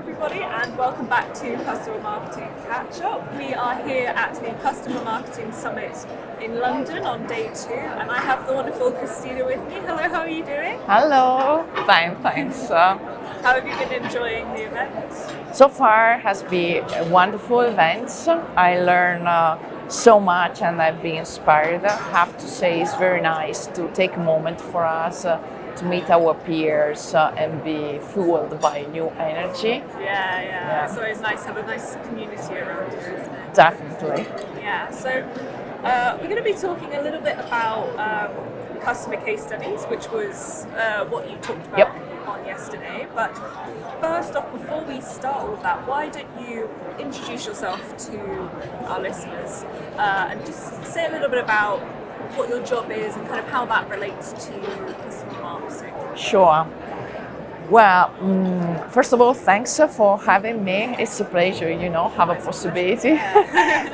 everybody, and welcome back to Customer Marketing Catch Up. We are here at the Customer Marketing Summit in London on day 2, and I have the wonderful Cristina with me. Hello, how are you doing? Hello, fine, thanks. How have you been enjoying the event? So far has been a wonderful event. I learned so much and I've been inspired. I have to say it's very nice to take a moment for us to meet our peers and be fueled by new energy. Yeah. It's always nice to have a nice community around you, isn't it? Definitely. Yeah, so we're going to be talking a little bit about customer case studies, which was what you talked about on yesterday. But first off, before we start with that, why don't you introduce yourself to our listeners and just say a little bit about what your job is and kind of how that relates to customer marketing. Sure. Well, first of all, thanks for having me. It's a pleasure, have a possibility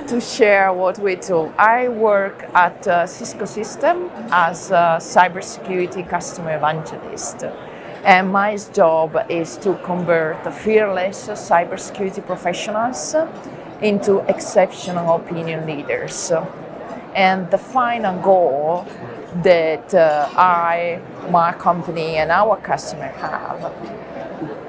to share what we do. I work at Cisco system as a cybersecurity customer evangelist. And my job is to convert the fearless cybersecurity professionals into exceptional opinion leaders. And the final goal that I, my company, and our customer have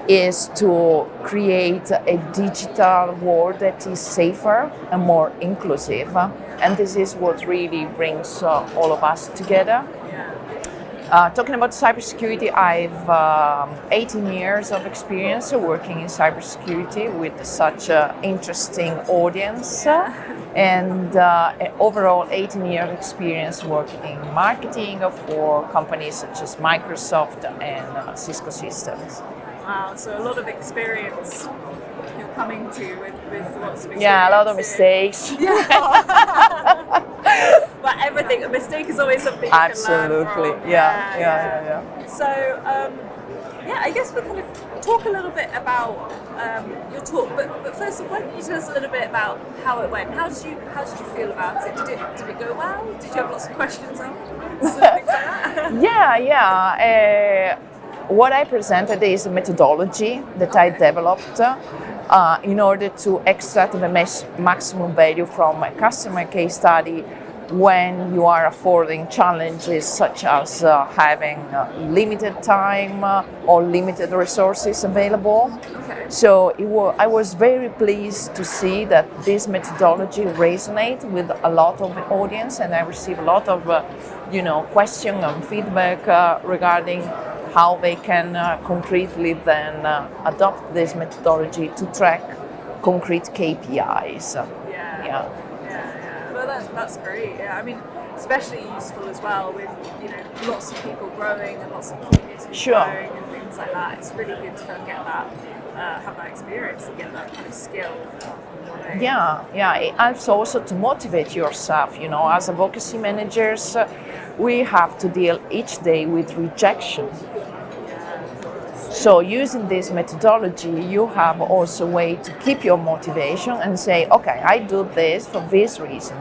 is to create a digital world that is safer and more inclusive. And this is what really brings all of us together. Talking about cybersecurity, I've 18 years of experience working in cybersecurity with such an interesting audience, and overall 18 years experience working in marketing for companies such as Microsoft and Cisco systems. Wow, so a lot of experience you're coming to with lots of experience. Yeah, a lot of mistakes. But everything, a mistake is always something you Absolutely. can learn from. Yeah. So, I guess we'll kind of talk a little bit about your talk. But first of all, why don't you tell us a little bit about how it went? How did you feel about it? Did it go well? Did you have lots of questions afterwards? Things like that? What I presented is a methodology that I developed in order to extract the maximum value from a customer case study when you are affording challenges such as having limited time or limited resources available. Okay. So I was very pleased to see that this methodology resonates with a lot of the audience, and I received a lot of questions and feedback regarding how they can concretely then adopt this methodology to track concrete KPIs. Yeah. Well, that's great. Yeah, I mean, especially useful as well with lots of people growing and lots of communities growing and things like that. It's really good to kind of get that, have that experience and get that kind of skill. Yeah. It helps also to motivate yourself. As advocacy managers, we have to deal each day with rejection. So using this methodology, you have also a way to keep your motivation and say, okay, I do this for this reason.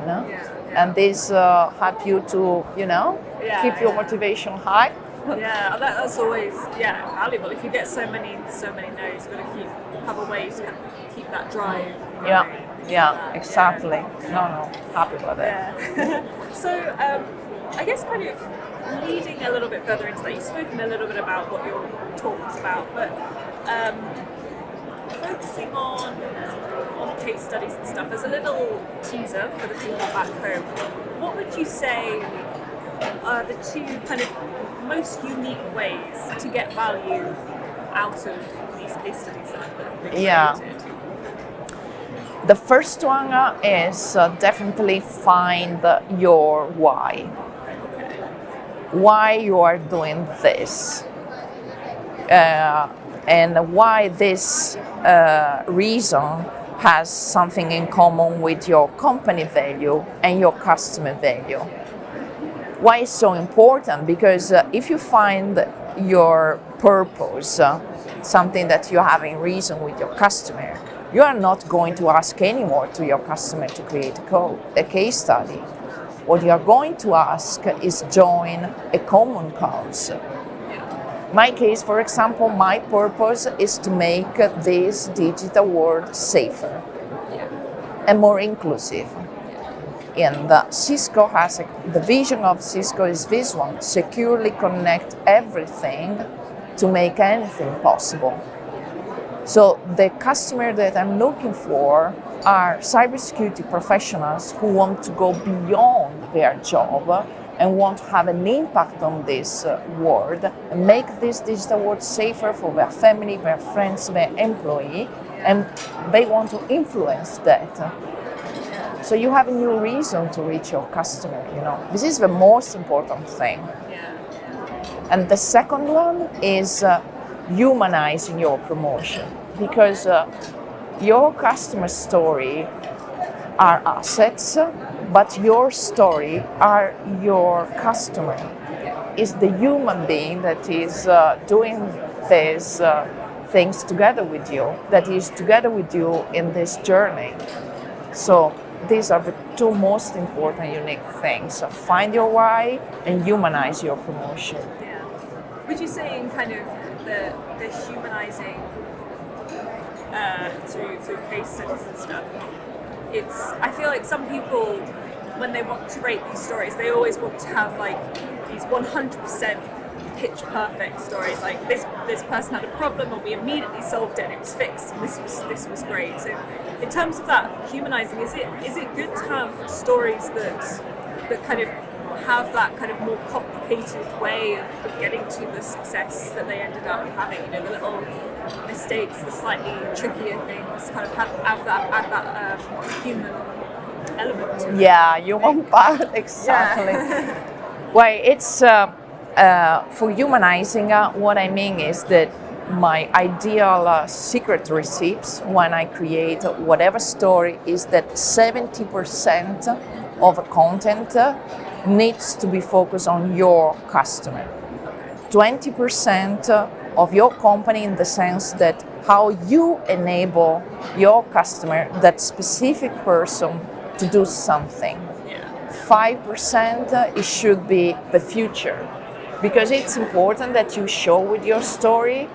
And this help you to, keep your motivation high. Yeah, that's always valuable. If you get so many no's, you've got to have a way to kind of keep that drive. Yeah, exactly. No, happy with it. Yeah. So I guess kind of leading a little bit further into that, you've spoken a little bit about what your talk was about, but focusing on case studies and stuff, as a little teaser for the people back home, what would you say are the two kind of most unique ways to get value out of these case studies that have been created? The first one is definitely find your why. Why you are doing this, and why this reason has something in common with your company value and your customer value. Why it's so important? Because if you find your purpose, something that you have in reason with your customer, you are not going to ask anymore to your customer to create a case study. What you are going to ask is join a common cause. My case, for example, my purpose is to make this digital world safer and more inclusive. And Cisco has the vision of Cisco is this one: securely connect everything to make anything possible. So the customer that I'm looking for are cybersecurity professionals who want to go beyond their job and want to have an impact on this world and make this digital world safer for their family, their friends, their employee, and they want to influence that. So you have a new reason to reach your customer, This is the most important thing. And the second one is humanizing your promotion, because your customer story are assets, but your story are your customer. Is the human being that is doing these things together with you, that is together with you in this journey. So these are the two most important unique things. Find your why and humanize your promotion. Yeah. Would you say in kind of the humanizing through case studies and stuff, I feel like some people, when they want to rate these stories, they always want to have like these 100% pitch perfect stories, like this person had a problem and we immediately solved it and it was fixed and this was great. So in terms of that humanizing, is it good to have stories that kind of have that kind of more complicated way of getting to the success that they ended up having, the little mistakes, the slightly trickier things, kind of add that human element to it? Yeah, human part, exactly. Well, it's for humanizing, what I mean is that my ideal secret receipts when I create whatever story is that 70% of the content needs to be focused on your customer. 20% of your company, in the sense that how you enable your customer, that specific person, to do something. 5% it should be the future, because it's important that you show with your story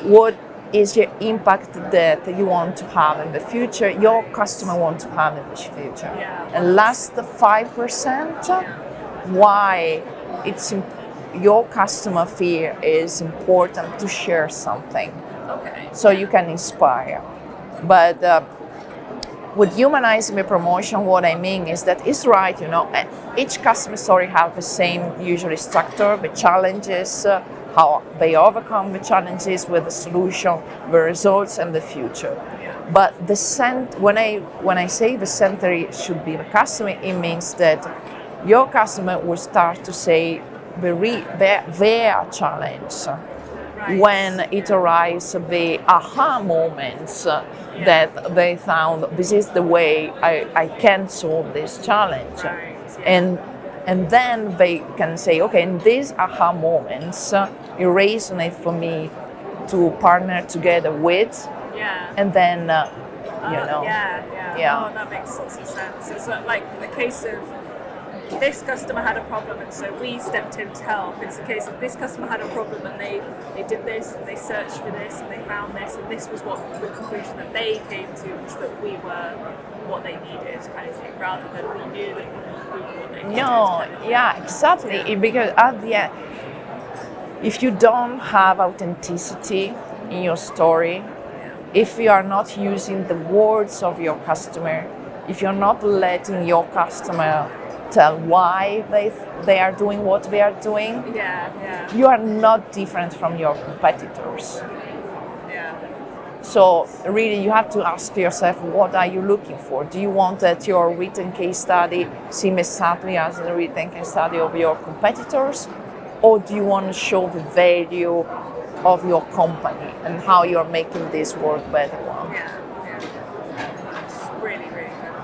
what is the impact that you want to have in the future, your customer wants to have in the future. And last 5%, why your customer feel is important to share something. Okay. So you can inspire. But with humanizing the promotion, what I mean is that it's right, each customer story have the same usually structure, the challenges, how they overcome the challenges with the solution, the results, and the future. But when I say the center should be the customer, it means that your customer will start to say their challenge. Right. When it arrives, the aha moments that they found, this is the way I can solve this challenge. Right. And then they can say, okay, in these aha moments, it resonates for me to partner together with, and then, Yeah. Oh, that makes lots of sense. It's like the case of this customer had a problem and so we stepped in to help. It's a case of this customer had a problem and they did this and they searched for this and they found this and this was what the conclusion that they came to was that we were what they needed, kind of thing, rather than we knew that we were what they needed. No, yeah, exactly. Yeah. Because at the end, if you don't have authenticity in your story, if you are not using the words of your customer, if you're not letting your customer tell why they are doing what they are doing, you are not different from your competitors. So really you have to ask yourself, what are you looking for? Do you want that your written case study seems exactly as the written case study of your competitors? Or do you want to show the value of your company and how you're making this work better? Really, really good.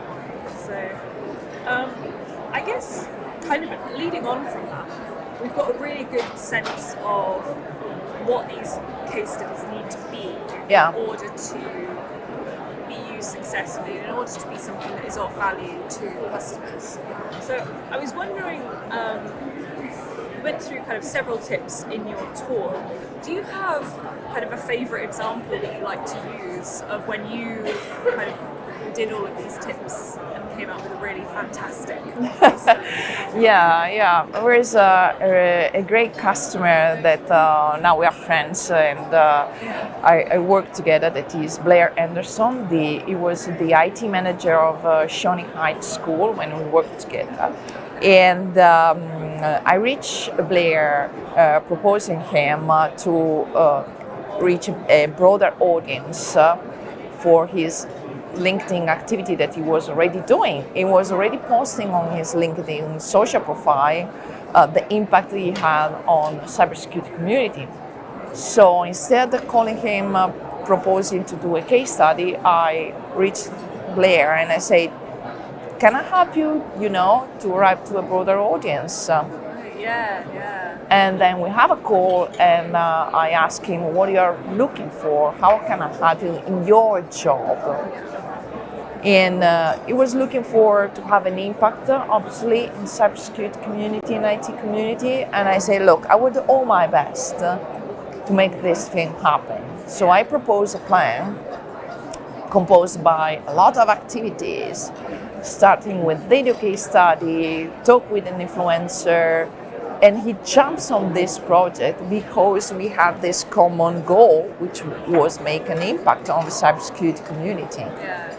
So, I guess kind of leading on from that, we've got a really good sense of what these case studies need to be in order to be used successfully, in order to be something that is of value to customers. So I was wondering, you went through kind of several tips in your talk. Do you have kind of a favorite example that you like to use of when you kind of did all of these tips and came out with a really fantastic case study? Yeah. There is a great customer that now we are friends, and I work together. That is Blair Anderson. He was the IT manager of Shawnee Heights School when we worked together. And I reached Blair proposing him to reach a broader audience for his LinkedIn activity that he was already doing. He was already posting on his LinkedIn social profile the impact he had on cybersecurity community. So instead of calling him proposing to do a case study, I reached Blair and I said, can I help you, to arrive to a broader audience? Yeah. And then we have a call, and I ask him what you are looking for. How can I help you in your job? And he was looking to have an impact, obviously, in cybersecurity community and IT community. And I say, look, I would do all my best to make this thing happen. So I propose a plan composed by a lot of activities, starting with video case study, talk with an influencer, and he jumps on this project because we had this common goal, which was make an impact on the cybersecurity community. Yeah.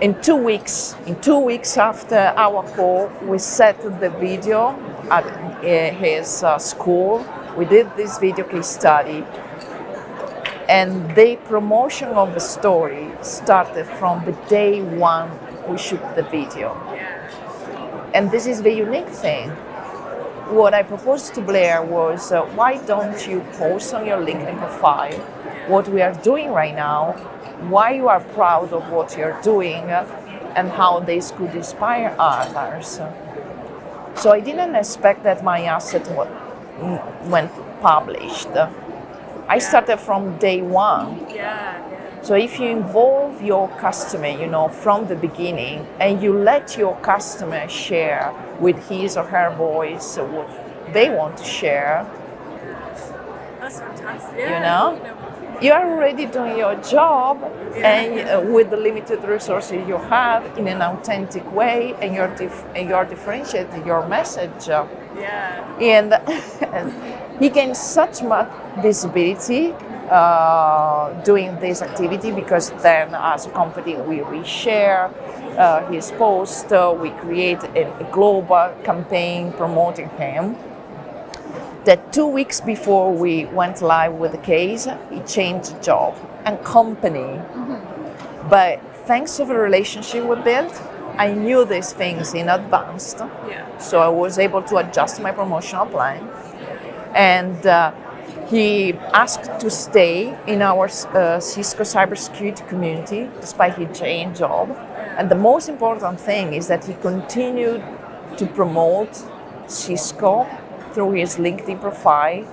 In 2 weeks after our call, we set the video at his school. We did this video case study, and the promotion of the story started from the day one we shoot the video. Yeah. And this is the unique thing. What I proposed to Blair was, why don't you post on your LinkedIn profile what we are doing right now, why you are proud of what you're doing, and how this could inspire others. So I didn't expect that my asset went published. I started from day one. Yeah. So if you involve your customer, from the beginning, and you let your customer share with his or her voice what they want to share, That's fantastic. you are already doing your job, and with the limited resources you have, in an authentic way, and you're differentiating your message. Yeah. And he gains such much visibility doing this activity, because then as a company we reshare his post, we create a global campaign promoting him. That 2 weeks before we went live with the case, he changed job and company. Mm-hmm. But thanks to the relationship we built, I knew these things in advance. Yeah. So I was able to adjust my promotional plan. And he asked to stay in our Cisco cybersecurity community despite his change job. And the most important thing is that he continued to promote Cisco through his LinkedIn profile,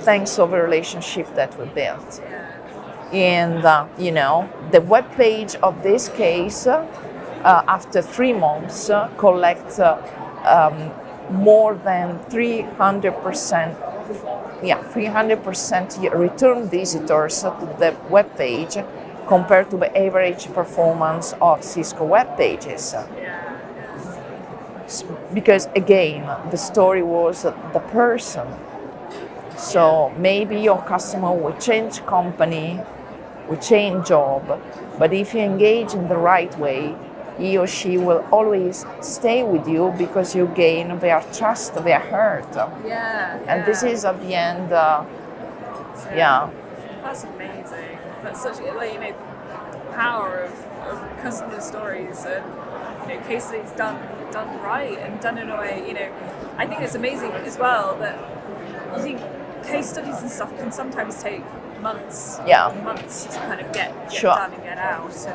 thanks to the relationship that we built. And the web page of this case, after 3 months, collects more than 300% return visitors to the web page compared to the average performance of Cisco web pages. Because again, the story was the person. So maybe your customer will change company, will change job, but if you engage in the right way, he or she will always stay with you because you gain their trust, their heart. And this is at the end, That's amazing. That's such the power of customer stories and case studies done right and done in a way. I think it's amazing as well that you think case studies and stuff can sometimes take months to kind of get done and get out. So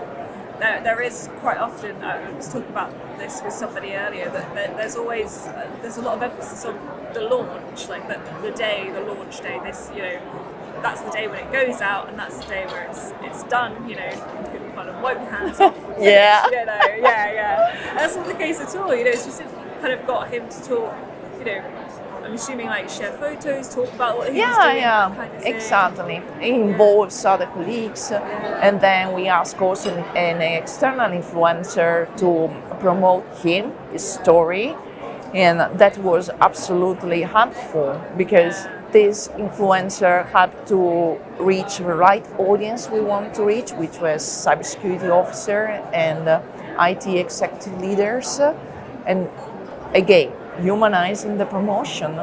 there is quite often, I was talking about this with somebody earlier, that there's always there's a lot of emphasis on the launch, like the launch day. This that's the day when it goes out, and that's the day where it's done. You kind of wipe your hands off. Yeah. That's not the case at all. It's just kind of got him to talk, I'm assuming like share photos, talk about what he's Yeah, doing, yeah, that kind of thing. exactly. It involves other colleagues, and then we ask also an external influencer to promote his story, and that was absolutely helpful because this influencer had to reach the right audience we want to reach, which was cybersecurity officer and IT executive leaders, and again, humanizing the promotion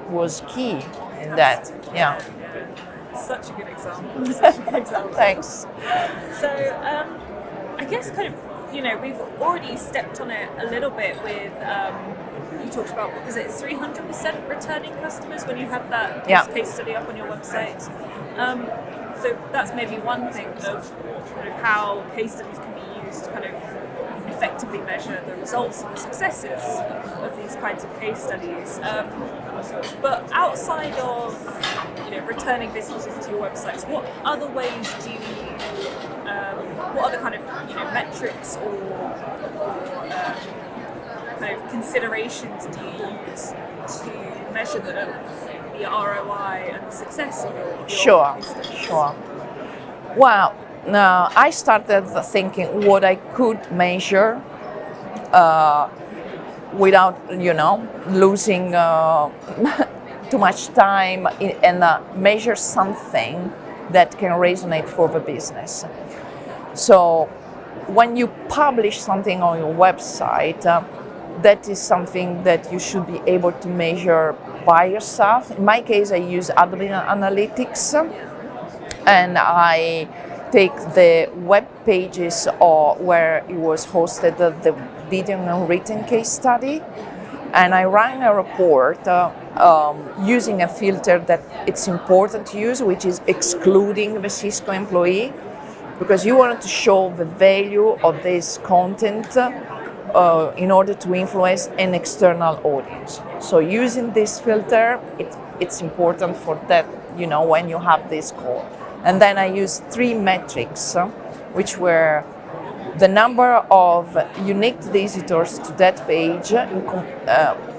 was key in that. Yeah. Such a good example. Such a good example. Thanks. So, I guess kind of, we've already stepped on it a little bit with, you talked about, what was it, 300% returning customers when you had that case study up on your website. So that's maybe one thing of kind of how case studies can be used to kind of effectively measure the results and the successes of these kinds of case studies. But outside of returning visitors to your websites, what other ways do you, what other kind of metrics or kind of considerations do you use to measure the ROI and the success of your Sure, case studies? sure. Well, I started thinking what I could measure without, losing too much time and measure something that can resonate for the business. So when you publish something on your website, that is something that you should be able to measure by yourself. In my case, I use Admin Analytics, and I take the web pages or where it was hosted, the video and written case study, and I run a report using a filter that it's important to use, which is excluding the Cisco employee, because you want to show the value of this content in order to influence an external audience. So using this filter, it's important for that, when you have this call. And then I use 3 metrics, which were the number of unique visitors to that page,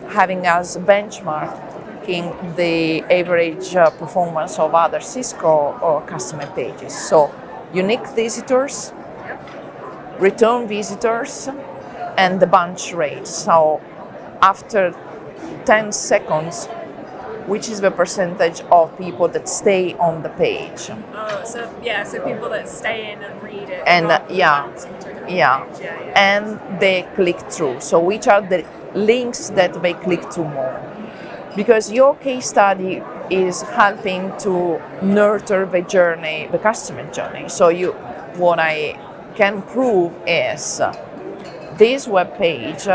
having as benchmarking the average performance of other Cisco or customer pages. So unique visitors, return visitors, and the bounce rate. So after 10 seconds, which is the percentage of people that stay on the page. Oh, so people that stay in and read it. And and they click through. So which are the links that they click through more? Because your case study is helping to nurture the journey, the customer journey. So what I can prove is this web page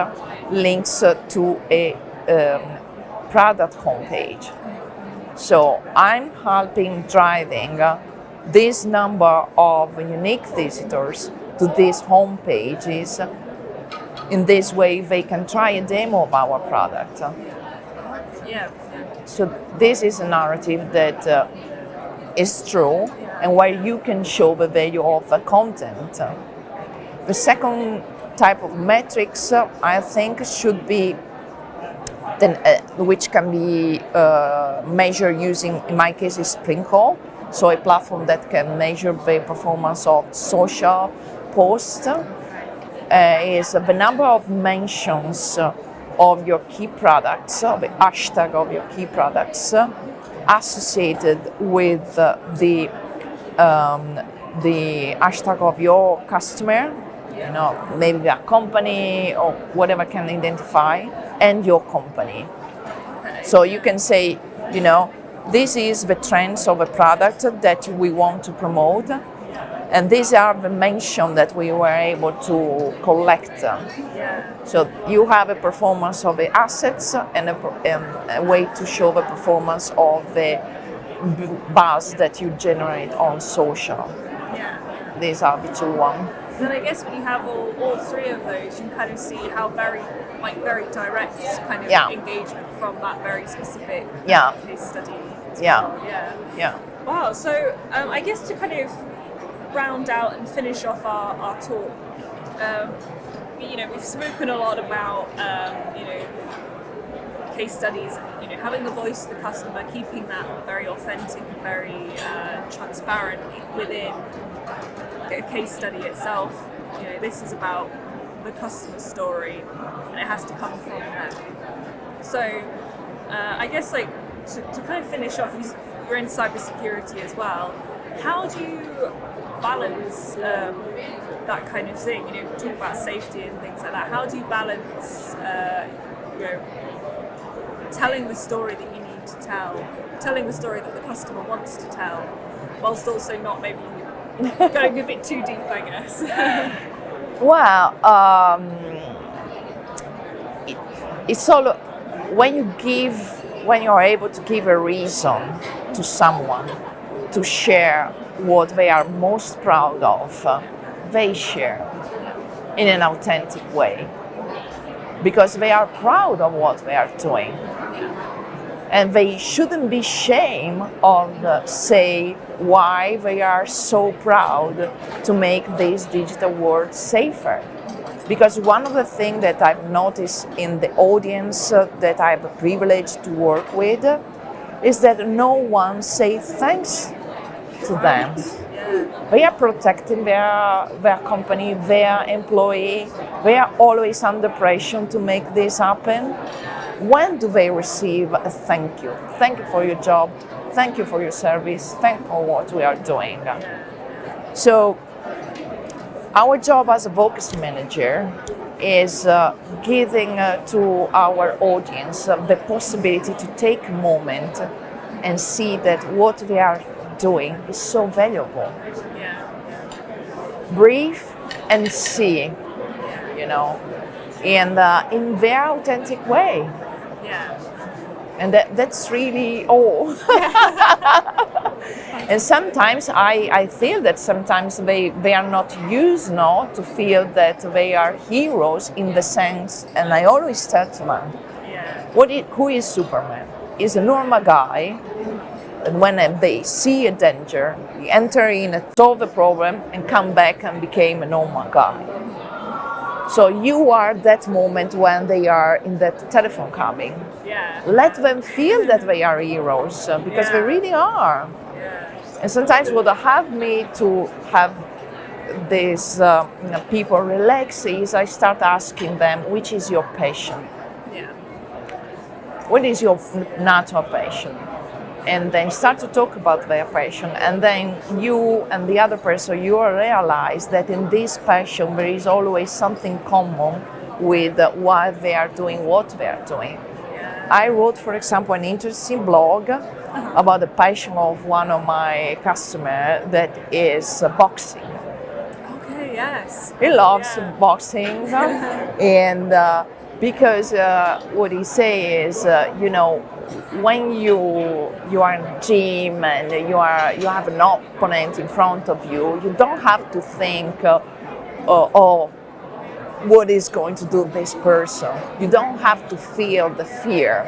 links to a product homepage. So I'm helping driving this number of unique visitors to these home pages. In this way, they can try a demo of our product. Yeah. So this is a narrative that is true, and where you can show the value of the content. The second type of metrics, I think, should be which can be measured using, in my case, is Sprinkle, so a platform that can measure the performance of social posts, is the number of mentions of your key products, the hashtag of your key products associated with the hashtag of your customer, maybe a company or whatever can identify, and your company. So you can say, this is the trends of a product that we want to promote, and these are the mentions that we were able to collect. So you have a performance of the assets and a way to show the performance of the buzz that you generate on social. These are the 2 ones. Then I guess when you have all 3 of those, you can kind of see how very direct kind of engagement from that very specific case study. Yeah. Wow. So I guess to kind of round out and finish off our talk, we've spoken a lot about case studies, having the voice of the customer, keeping that very authentic and very transparent within a case study itself. This is about the customer story, and it has to come from them. So I guess to kind of finish off, you're in cybersecurity as well. How do you balance that kind of thing? Talk about safety and things like that. How do you balance telling the story that you need to tell, telling the story that the customer wants to tell, whilst also not maybe going a bit too deep, I guess? Well, it's all when you are able to give a reason to someone to share what they are most proud of, they share in an authentic way because they are proud of what they are doing. And they shouldn't be ashamed of say why they are so proud to make this digital world safer. Because one of the things that I've noticed in the audience that I have the privilege to work with is that no one says thanks to them. They are protecting their company, their employee. They are always under pressure to make this happen. When do they receive a thank you? Thank you for your job. Thank you for your service. Thank you for what we are doing. So our job as a voice manager is giving to our audience the possibility to take a moment and see that what they are doing is so valuable. Breathe and see, and in their authentic way. And that's really all. And sometimes I feel that sometimes they are not used now to feel that they are heroes in the sense, and I always tell to them, who is Superman? He's a normal guy, and when they see a danger, they enter in and solve the problem and come back and become a normal guy. So you are that moment when they are in that telephone cabin. Let them feel that they are heroes because they really are. And sometimes what helped me to have these people relax is I start asking them, which is your passion? What is your natural passion? And then start to talk about their passion, and then you and the other person, you realize that in this passion there is always something common with why they are doing what they are doing. I wrote, for example, an interesting blog about the passion of one of my customers that is boxing. Okay, yes. He loves boxing, and because what he say is, when you are in a gym and you have an opponent in front of you, you don't have to think, what is going to do this person. You don't have to feel the fear.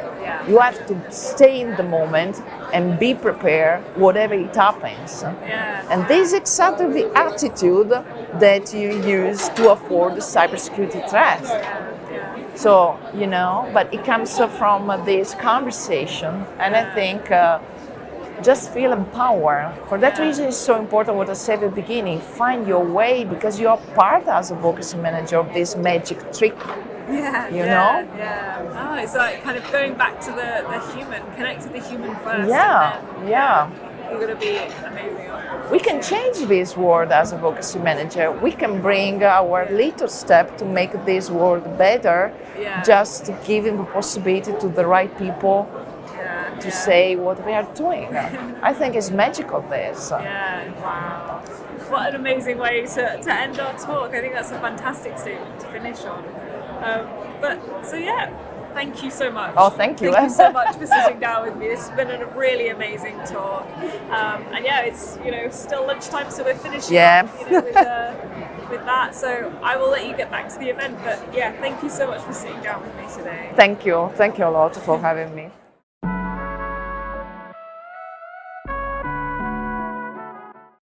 You have to stay in the moment and be prepared whatever it happens. And this is exactly the attitude that you use to afford the cybersecurity threat. So, but it comes from this conversation, and I think just feel empowered. For that reason, it's so important what I said at the beginning. Find your way, because you are part as a voice manager of this magic trick. You know? Oh, it's like kind of going back to the human, connect to the human first. You're going to be amazing. We can change this world as a voice manager. We can bring our little step to make this world better, just giving the possibility to the right people to say what we are doing. I think it's magical, this. Wow. What an amazing way to end our talk. I think that's a fantastic statement to finish on. Thank you so much. Oh, thank you. Thank you so much for sitting down with me. This has been a really amazing talk. It's still lunchtime, so we're finishing up, with that. So I will let you get back to the event. But thank you so much for sitting down with me today. Thank you a lot for having me.